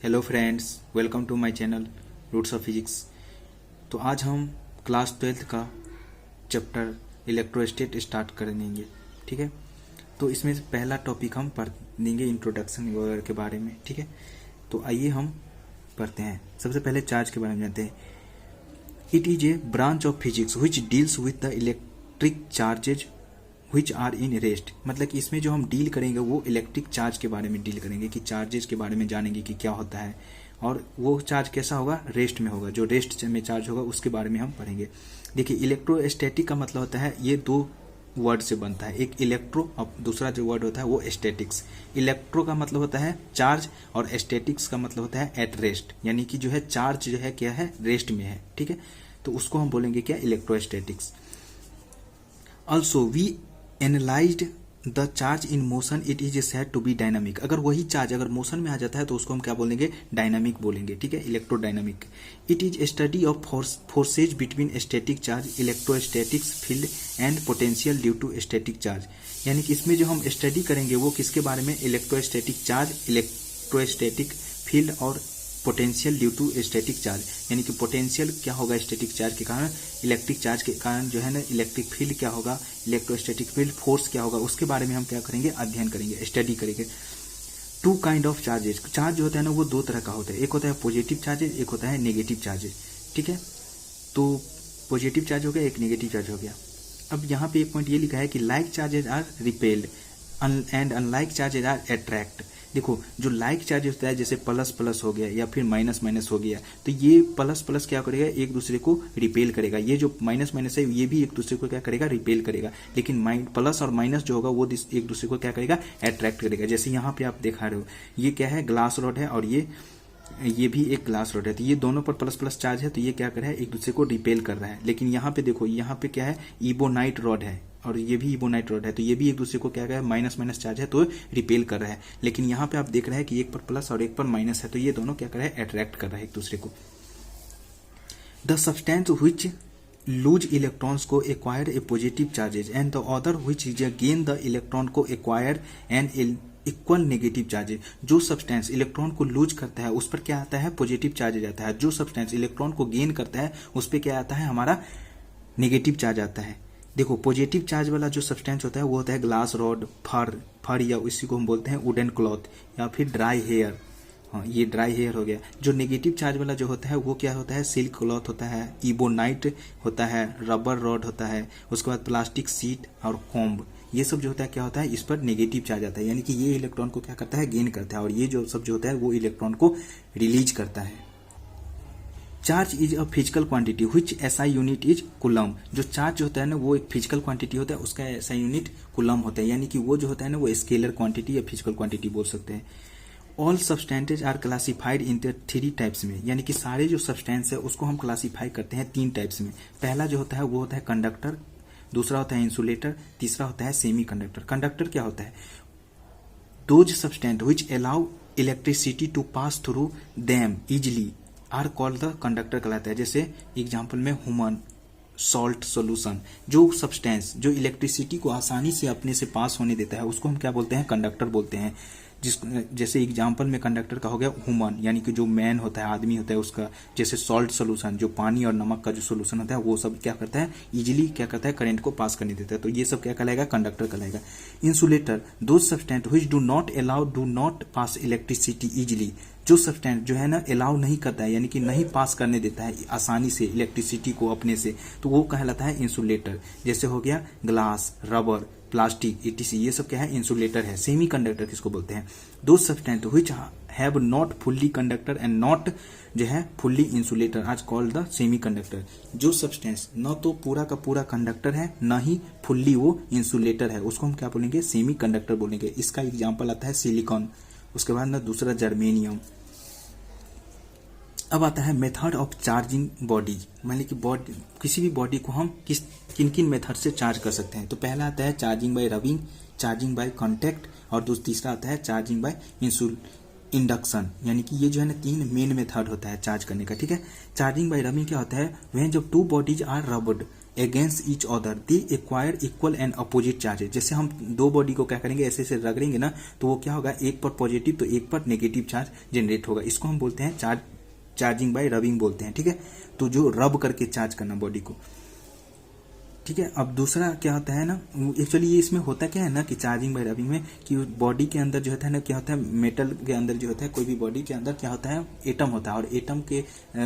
Hello friends, welcome to my channel roots of physics. तो आज हम क्लास 12th का चैप्टर इलेक्ट्रोस्टेट स्टार्ट करेंगे। ठीक है, तो इसमें से पहला टॉपिक हम पढ़ देंगे इंट्रोडक्शन वगैरह के बारे में। ठीक है, तो आइए हम पढ़ते हैं। सबसे पहले चार्ज के बारे में जानते हैं। It is a branch of physics which deals with the electric charges which are in rest. मतलब कि इसमें जो हम डील करेंगे वो इलेक्ट्रिक चार्ज के बारे में डील करेंगे, कि चार्जेस के बारे में जानेंगे कि क्या होता है और वो चार्ज कैसा होगा, रेस्ट में होगा। जो रेस्ट में चार्ज होगा उसके बारे में हम पढ़ेंगे। देखिए, इलेक्ट्रोस्टैटिक का मतलब होता है, ये दो वर्ड से बनता है, एक इलेक्ट्रो और दूसरा जो वर्ड होता है वो स्टैटिक्स। इलेक्ट्रो का मतलब होता है चार्ज और स्टैटिक्स का मतलब होता है एट रेस्ट, यानी कि जो है चार्ज जो है क्या है, रेस्ट में है। ठीक है, तो उसको हम बोलेंगे क्या, electrostatics. Also we analysed the charge in motion, it is said to be dynamic. अगर वही चार्ज अगर मोशन में आ जाता है तो उसको हम क्या बोलेंगे, डायनामिक बोलेंगे। ठीक है, electrodynamic. It is study of forces between static charge, electrostatics field and potential due to static charge. यानी कि इसमें जो हम स्टडी करेंगे वो किसके बारे में, इलेक्ट्रोस्टैटिक चार्ज, इलेक्ट्रोस्टैटिक फील्ड और potential due to static charge. यानी कि पोटेंशियल क्या होगा स्टैटिक चार्ज के कारण, इलेक्ट्रिक चार्ज के कारण जो है ना इलेक्ट्रिक फील्ड क्या होगा, इलेक्ट्रोस्टैटिक फील्ड फोर्स क्या होगा, उसके बारे में हम क्या करेंगे, अध्ययन करेंगे, स्टडी करेंगे। Two kind of charges. Charge जो होता है ना वो दो तरह का होता है, एक होता है पॉजिटिव चार्जेस, एक होता है नेगेटिव चार्जेस। ठीक है, तो पॉजिटिव चार्ज हो गया, एक नेगेटिव चार्ज हो गया। अब यहाँ पे एक पॉइंट ये लिखा है कि like charges are repelled and unlike charges are attract. देखो, जो लाइक चार्ज होता है जैसे प्लस प्लस हो गया या फिर माइनस माइनस हो गया, तो ये प्लस प्लस क्या करेगा, एक दूसरे को रिपेल करेगा। ये जो माइनस माइनस है ये भी एक दूसरे को क्या करेगा, रिपेल करेगा। लेकिन प्लस और माइनस जो होगा वो एक दूसरे को क्या करेगा, अट्रैक्ट करेगा। जैसे यहाँ पे आप दिखा रहे हो, ये क्या है, ग्लास रॉड है और ये भी एक ग्लास रॉड है, तो ये दोनों पर प्लस प्लस चार्ज है, तो ये क्या कर रहा है, एक दूसरे को रिपेल कर रहा है। लेकिन यहाँ पे देखो, यहाँ पे क्या है, इबोनाइट रॉड है और ये भी इबोनाइट रॉड है, तो ये भी एक दूसरे को क्या है, माइनस माइनस चार्ज है तो रिपेल कर रहा है। लेकिन यहाँ पे आप देख रहे हैं कि एक पर प्लस और एक पर माइनस है, तो ये दोनों क्या कर रहा है, अट्रैक्ट कर रहा है एक दूसरे को। The substance which lose electrons को acquire a positive charges and the other which gain the electron को acquire and equal negative charges. जो सब्सटेंस इलेक्ट्रॉन को लूज करता है उस पर क्या आता है, पॉजिटिव चार्ज आता है। जो सब्सटेंस इलेक्ट्रॉन को गेन करता है उस पर क्या आता है, हमारा नेगेटिव चार्ज आता है। देखो, पॉजिटिव चार्ज वाला जो सब्सटेंस होता है वो होता है ग्लास रॉड, फर या इसी को हम बोलते हैं वुडन क्लॉथ या फिर ड्राई हेयर। हाँ, ये ड्राई हेयर हो गया। जो नेगेटिव चार्ज वाला जो होता है वो क्या होता है, सिल्क क्लॉथ होता है, इबोनाइट होता है, रबर रॉड होता है, उसके बाद प्लास्टिक सीट और कॉम्ब। ये सब जो होता है क्या होता है, इस पर नेगेटिव चार्ज आता है। यानी कि ये इलेक्ट्रॉन को क्या करता है, गेन करता है, और ये जो सब जो होता है वो इलेक्ट्रॉन को रिलीज करता है। Charge is a physical quantity which SI unit is coulomb. जो चार्ज होता है ना वो एक फिजिकल क्वांटिटी होता है, उसका एसआई यूनिट कूलम होता है। यानी कि वो जो होता है ना वो स्केलर क्वांटिटी या फिजिकल क्वांटिटी बोल सकते हैं। All substances are classified in the 3 types में। यानी कि सारे जो सब्सटेंस है उसको हम क्लासीफाई करते हैं 3 टाइप्स में। पहला जो होता है वो होता है कंडक्टर, दूसरा होता है इंसुलेटर, तीसरा होता है सेमी कंडक्टर। कंडक्टर क्या होता है, those substance which allow electricity to pass through them easily are called the conductor कहलाता है। जैसे एग्जाम्पल में ह्यूमन सॉल्ट सोल्यूशन, जो सब्सटेंस जो इलेक्ट्रिसिटी को आसानी से अपने से पास होने देता है उसको हम क्या बोलते हैं, कंडक्टर बोलते हैं। जैसे एग्जाम्पल में कंडक्टर का हो गया ह्यूमन, यानी कि जो मैन होता है, आदमी होता है उसका। जैसे सॉल्ट सोल्यूशन, जो पानी और नमक का जो सोल्यूशन होता है वो सब क्या करता है, इजिली क्या करता है, करंट को पास करने देता है, तो ये सब क्या कहलाएगा, कंडक्टर कहलाएगा। इंसुलेटर, दो substance which do not pass electricity easily. जो सब्सटेंस जो है ना अलाउ नहीं करता है, यानी कि नहीं पास करने देता है आसानी से इलेक्ट्रिसिटी को अपने से, तो वो कहलाता है इंसुलेटर। जैसे हो गया ग्लास, रबर, प्लास्टिक etc, ये सब क्या है, इंसुलेटर है। सेमी कंडक्टर किसको बोलते हैं, दो substance which have not fully conductor and not जो है फुल्ली इंसुलेटर आज कॉल्ड द सेमी कंडक्टर। जो सब्सटेंस न तो पूरा का पूरा कंडक्टर है न ही फुल्ली वो इंसुलेटर है, उसको हम क्या बोलेंगे, सेमी कंडक्टर बोलेंगे। इसका एग्जाम्पल आता है सिलिकॉन, उसके बाद ना दूसरा जर्मेनियम। अब आता है मेथड ऑफ चार्जिंग बॉडी। मान ली कि किसी भी बॉडी को हम किन किन मेथड से चार्ज कर सकते हैं। तो पहला आता है charging bye rubbing, charging by contact, और तीसरा आता है चार्जिंग बाय इंडक्शन। यानी कि ये जो है ना 3 मेन मेथड होता है चार्ज करने का। ठीक है, चार्जिंग बाय रबिंग क्या होता है, वह जब 2 bodies are rubbed against each other they acquire equal and opposite charges. जैसे हम दो बॉडी को क्या करेंगे, ऐसे ऐसे रगड़ेंगे ना, तो वो क्या होगा, एक पर पॉजिटिव तो एक पर नेगेटिव चार्ज जनरेट होगा। इसको हम बोलते हैं चार्जिंग बाय रबिंग बोलते हैं, ठीक है। तो जो रब करके चार्ज करना बॉडी को, ठीक है। अब दूसरा क्या होता है ना, एक्चुअली ये इसमें होता क्या है ना कि चार्जिंग बाय रबिंग में कि बॉडी के अंदर जो होता है ना, क्या होता है, मेटल के अंदर जो होता है, कोई भी बॉडी के अंदर क्या होता है, एटम होता है, और एटम के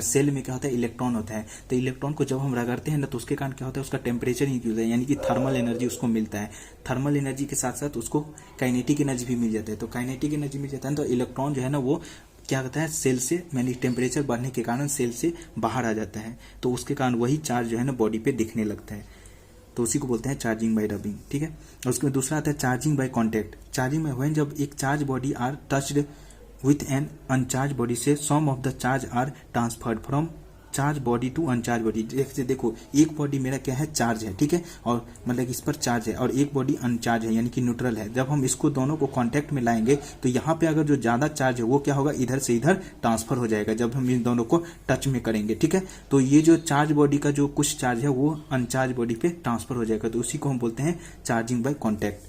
सेल में क्या होता है, इलेक्ट्रॉन होता है। तो इलेक्ट्रॉन को जब हम रगड़ते हैं ना, तो उसके कारण क्या होता है, उसका टेम्परेचर इंक्रीज होता है, यानी कि थर्मल एनर्जी उसको मिलता है। थर्मल एनर्जी के साथ साथ उसको काइनेटिक एनर्जी भी मिल जाता है। तो काइनेटिक एनर्जी मिल जाता है तो इलेक्ट्रॉन जो है ना वो क्या होता है, सेल से, यानी टेम्परेचर बढ़ने के कारण सेल से बाहर आ जाता है, तो उसके कारण वही चार्ज जो है ना बॉडी पे दिखने लगता है। तो उसी को बोलते हैं चार्जिंग बाय रबिंग, ठीक है। और उसके दूसरा आता है चार्जिंग बाय कॉन्टैक्ट। चार्जिंग में व्हेन जब एक charge body are touched with an uncharge body से some of the charge are transferred from charge body to uncharge body. जैसे देखो, एक बॉडी मेरा क्या है, चार्ज है, ठीक है, और मतलब इस पर चार्ज है, और एक बॉडी अनचार्ज है, यानी कि न्यूट्रल है। जब हम इसको दोनों को कांटेक्ट में लाएंगे तो यहाँ पे अगर जो ज्यादा चार्ज है वो क्या होगा, इधर से इधर ट्रांसफर हो जाएगा जब हम इन दोनों को टच में करेंगे, ठीक है। तो ये जो चार्ज बॉडी का जो कुछ चार्ज है वो अनचार्ज बॉडी पे ट्रांसफर हो जाएगा, तो उसी को हम बोलते हैं चार्जिंग बाय कॉन्टैक्ट।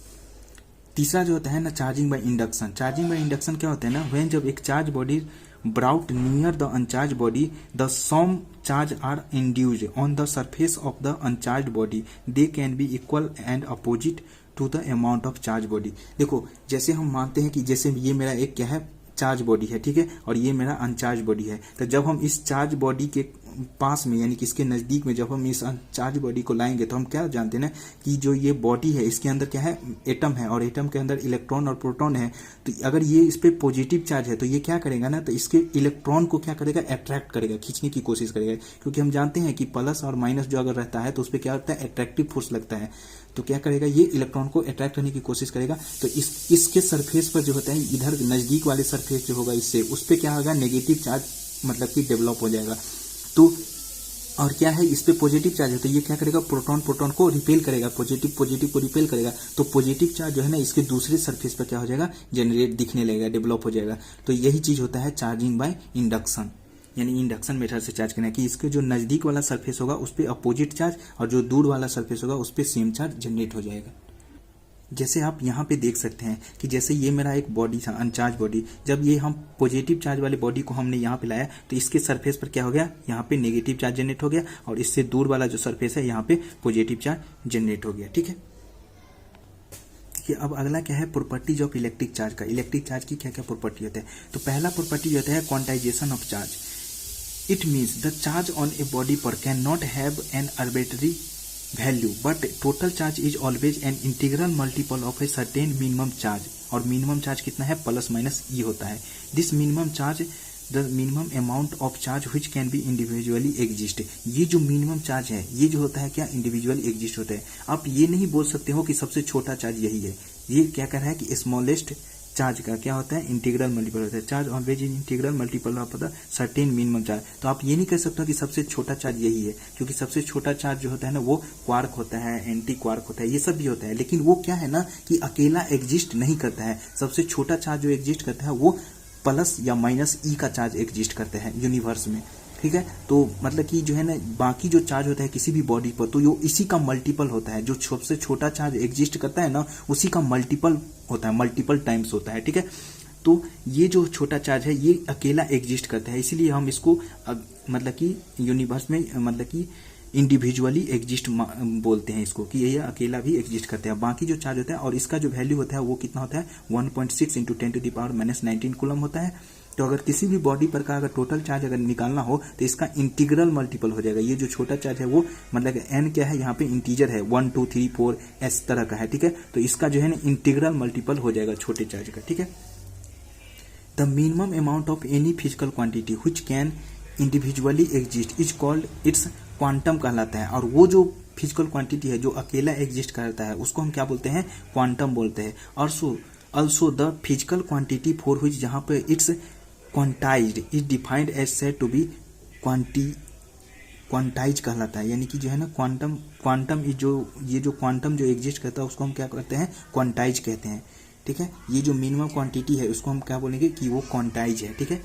तीसरा जो होता है ना charging by induction. Charging by induction क्या होता है ना, व्हेन जब एक charge body brought near the uncharged body, the some charge are induced on the surface of the uncharged body. They can be equal and opposite to the amount of charged body. देखो, जैसे हम मानते हैं कि जैसे ये मेरा एक क्या है, चार्ज बॉडी है, ठीक है, और ये मेरा अनचार्ज बॉडी है। तो जब हम इस चार्ज बॉडी के पास में, यानी कि इसके नजदीक में जब हम इस चार्ज बॉडी को लाएंगे, तो हम क्या जानते हैं ना कि जो ये बॉडी है इसके अंदर क्या है, एटम है, और एटम के अंदर इलेक्ट्रॉन और प्रोटॉन है। तो अगर ये इस पे पॉजिटिव चार्ज है तो ये क्या करेगा ना, तो इसके इलेक्ट्रॉन को क्या करेगा, अट्रैक्ट करेगा, खींचने की कोशिश करेगा। क्योंकि हम जानते हैं कि प्लस और माइनस जो अगर रहता है तो उस पर क्या होता है, अट्रैक्टिव फोर्स लगता है। तो क्या करेगा, ये इलेक्ट्रॉन को अट्रैक्ट करने की कोशिश करेगा। तो इसके सरफेस पर जो होता है, इधर नजदीक वाले सरफेस जो होगा इससे, उस पर क्या होगा, नेगेटिव चार्ज मतलब कि डेवलप हो जाएगा। तो और क्या है, इस पे पॉजिटिव चार्ज है, तो ये क्या करेगा, प्रोटॉन को रिपेल करेगा, पॉजिटिव को रिपेल करेगा। तो पॉजिटिव चार्ज जो है ना इसके दूसरे सरफेस पर क्या हो जाएगा, जनरेट दिखने लगेगा, डेवलप हो जाएगा। तो यही चीज होता है चार्जिंग बाय इंडक्शन, यानी इंडक्शन मेथड से चार्ज करना है कि इसके जो नजदीक वाला सरफेस होगा उस पर अपोजिट चार्ज, और जो दूर वाला सरफेस होगा उस पर सेम चार्ज जनरेट हो जाएगा। जैसे आप यहाँ पे देख सकते हैं कि जैसे ये मेरा एक बॉडी था, अनचार्ज बॉडी, जब ये हम पॉजिटिव चार्ज वाले बॉडी को हमने यहाँ पे लाया तो इसके सरफेस पर क्या हो गया, यहाँ पे नेगेटिव चार्ज जनरेट हो गया, और इससे दूर वाला जो सरफेस है यहाँ पे पॉजिटिव चार्ज जनरेट हो गया, ठीक है। अब अगला क्या है, प्रॉपर्टीज ऑफ इलेक्ट्रिक चार्ज का। इलेक्ट्रिक चार्ज की क्या क्या प्रॉपर्टी होता है, तो पहला प्रॉपर्टी होता है quantisation of charge. It means the charge on a body पर can not have an arbitrary value but total charge is always an integral multiple of a certain minimum charge, और minimum charge कितना है, plus minus ई होता है। this minimum charge the minimum amount of charge which can be individually exist। ये जो minimum charge है ये जो होता है क्या, individually exist होता है। आप ये नहीं बोल सकते हो कि सबसे छोटा चार्ज यही है, ये क्या कर रहा है कि स्मॉलेस्ट चार्ज का क्या होता है, इंटीग्रल मल्टीपल होता है। Charge always is integral multiple of the certain minimum charge. तो आप ये नहीं कह सकते कि सबसे छोटा चार्ज यही है, क्योंकि सबसे छोटा चार्ज जो होता है ना वो क्वार्क होता है, एंटी क्वार्क होता है, ये सब भी होता है। लेकिन वो क्या है ना कि अकेला एग्जिस्ट नहीं करता है। सबसे छोटा चार्ज जो एग्जिस्ट करता है वो प्लस या माइनस ई का चार्ज एग्जिस्ट करते हैं यूनिवर्स में, ठीक है। तो मतलब कि जो है ना बाकी जो चार्ज होता है किसी भी बॉडी पर, तो यो इसी का मल्टीपल होता है। जो सबसे छोटा चार्ज एग्जिस्ट करता है ना उसी का मल्टीपल होता है, मल्टीपल टाइम्स होता है, ठीक है। तो ये जो छोटा चार्ज है ये अकेला एग्जिस्ट करता है, इसीलिए हम इसको मतलब कि यूनिवर्स में मतलब कि इंडिविजुअली एग्जिस्ट बोलते हैं इसको, कि ये अकेला भी एग्जिस्ट करते हैं। बाकी जो चार्ज होता है और इसका जो वैल्यू होता है वो कितना होता है, 1.6 × 10⁻⁻19 कूलम होता है। तो अगर किसी भी बॉडी पर का अगर टोटल चार्ज अगर निकालना हो तो इसका इंटीग्रल मल्टीपल हो जाएगा। ये जो छोटा चार्ज है वो मतलब एन क्या है, यहाँ पे इंटीजर है, 1 2 3 4 इस तरह का है, ठीक है। तो इसका जो है ना इंटीग्रल मल्टीपल हो जाएगा छोटे चार्ज का, ठीक है। The minimum amount of any physical quantity which can individually exist is called its quantum कहलाता है। और वो जो फिजिकल क्वांटिटी है जो अकेला एग्जिस्ट करता है उसको हम क्या बोलते हैं, क्वांटम बोलते हैं। Also the physical quantity for which, जहाँ पे it's quantised is defined as said to be quantise कहलाता है। यानी कि जो है ना क्वांटम ये जो क्वांटम जो एग्जिस्ट करता है उसको हम क्या करते हैं, क्वांटाइज कहते हैं, ठीक है। ये जो मिनिमम क्वांटिटी है उसको हम क्या बोलेंगे कि वो क्वांटाइज है, ठीक है।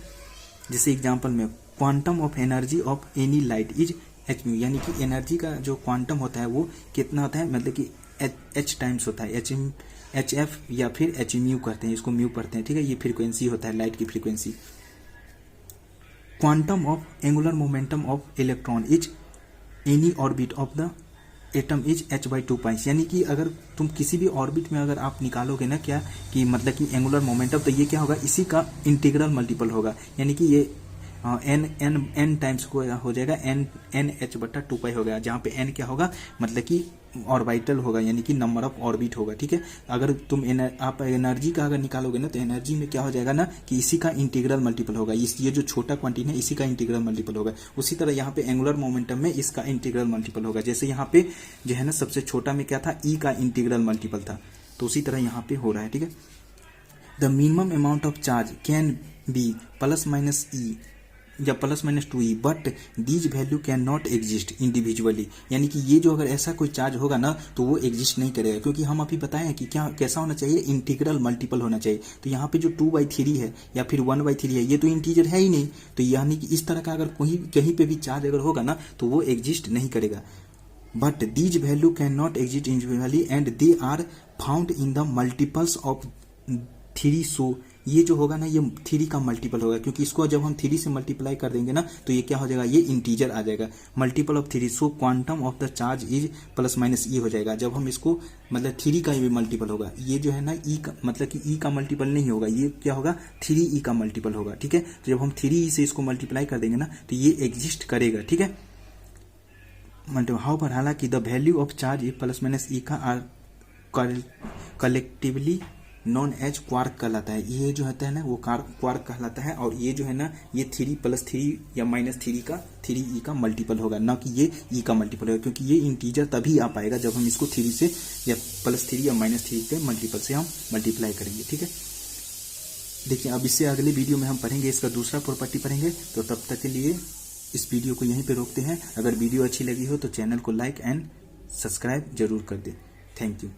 जैसे एग्जांपल में quantum of energy of any light is H mu, यानी कि एनर्जी का जो क्वांटम होता है वो कितना होता है, मतलब कि एच टाइम्स होता है, एच एफ या फिर एच म्यू कहते हैं, इसको म्यू पढ़ते हैं, ठीक है। ये फ्रीक्वेंसी होता है लाइट की frequency. Quantum of angular momentum of electron is any orbit of the atom is h/2 price, यानी कि अगर तुम किसी भी ऑर्बिट में अगर आप निकालोगे ना क्या कि मतलब कि एंगुलर मोमेंटम, तो ये क्या होगा, इसी का इंटीग्रल मल्टीपल होगा, यानी कि ये n टाइम्स को हो जाएगा n h/2 पाई हो गया, जहाँ पे n क्या होगा, मतलब कि ऑर्बिटल होगा, यानी कि नंबर ऑफ ऑर्बिट होगा, ठीक है। अगर तुम आप एनर्जी का अगर निकालोगे ना, तो एनर्जी में क्या हो जाएगा ना कि इसी का इंटीग्रल मल्टीपल होगा, ये जो छोटा क्वांटिटी है इसी का इंटीग्रल मल्टीपल होगा। उसी तरह यहाँ पे एंगुलर मोमेंटम में इसका इंटीग्रल मल्टीपल होगा, जैसे यहाँ पे जो है ना सबसे छोटा में क्या था, ई का इंटीग्रल मल्टीपल था, तो उसी तरह यहाँ पे हो रहा है, ठीक है। The minimum amount of charge can be plus minus e या plus minus 2e, but these value can not exist individually, यानी कि ये जो अगर ऐसा कोई चार्ज होगा ना तो वो एग्जिस्ट नहीं करेगा, क्योंकि हम अभी बताए हैं कि क्या कैसा होना चाहिए, इंटीग्रल मल्टीपल होना चाहिए। तो यहाँ पे जो 2/3 है या फिर 1/3 है, ये तो इंटीजर है ही नहीं, तो यानी कि इस तरह का अगर कहीं पे भी चार्ज अगर होगा ना तो वो एग्जिस्ट नहीं करेगा। But these value can not exist individually and they are found in the multiples of 3, so ये जो होगा ना ये 3 का मल्टीपल होगा, क्योंकि इसको जब हम 3 से मल्टीप्लाई कर देंगे ना तो ये क्या हो जाएगा, ये इंटीजर आ जाएगा, multiple of 3, so quantum of the charge is plus minus e हो जाएगा। जब हम इसको मतलब 3 का भी मल्टीपल होगा, ये जो है ना ई का मतलब कि ई का मल्टीपल नहीं होगा, ये क्या होगा 3e का मल्टीपल होगा, ठीक है। तो जब हम 3e से इसको मल्टीप्लाई कर देंगे ना तो ये एग्जिस्ट करेगा, ठीक है। मतलब हाउ, हालांकि the value of charge is plus minus e का are collectively known as quark कहलाता है, ये जो होता है ना वो क्वार्क कहलाता है, और ये जो है ना ये 3 + 3 या -3 का 3e का मल्टीपल होगा, ना कि ये e का मल्टीपल होगा, क्योंकि ये इंटीजर तभी आ पाएगा जब हम इसको 3 से या +3 या -3 के मल्टीपल से हम मल्टीप्लाई करेंगे, ठीक है। देखिए अब इससे अगले वीडियो में हम पढ़ेंगे इसका दूसरा प्रॉपर्टी पढ़ेंगे, तो तब तक के लिए इस वीडियो को यहीं पे रोकते हैं। अगर वीडियो अच्छी लगी हो तो चैनल को लाइक एंड सब्सक्राइब जरूर कर दे। Thank you.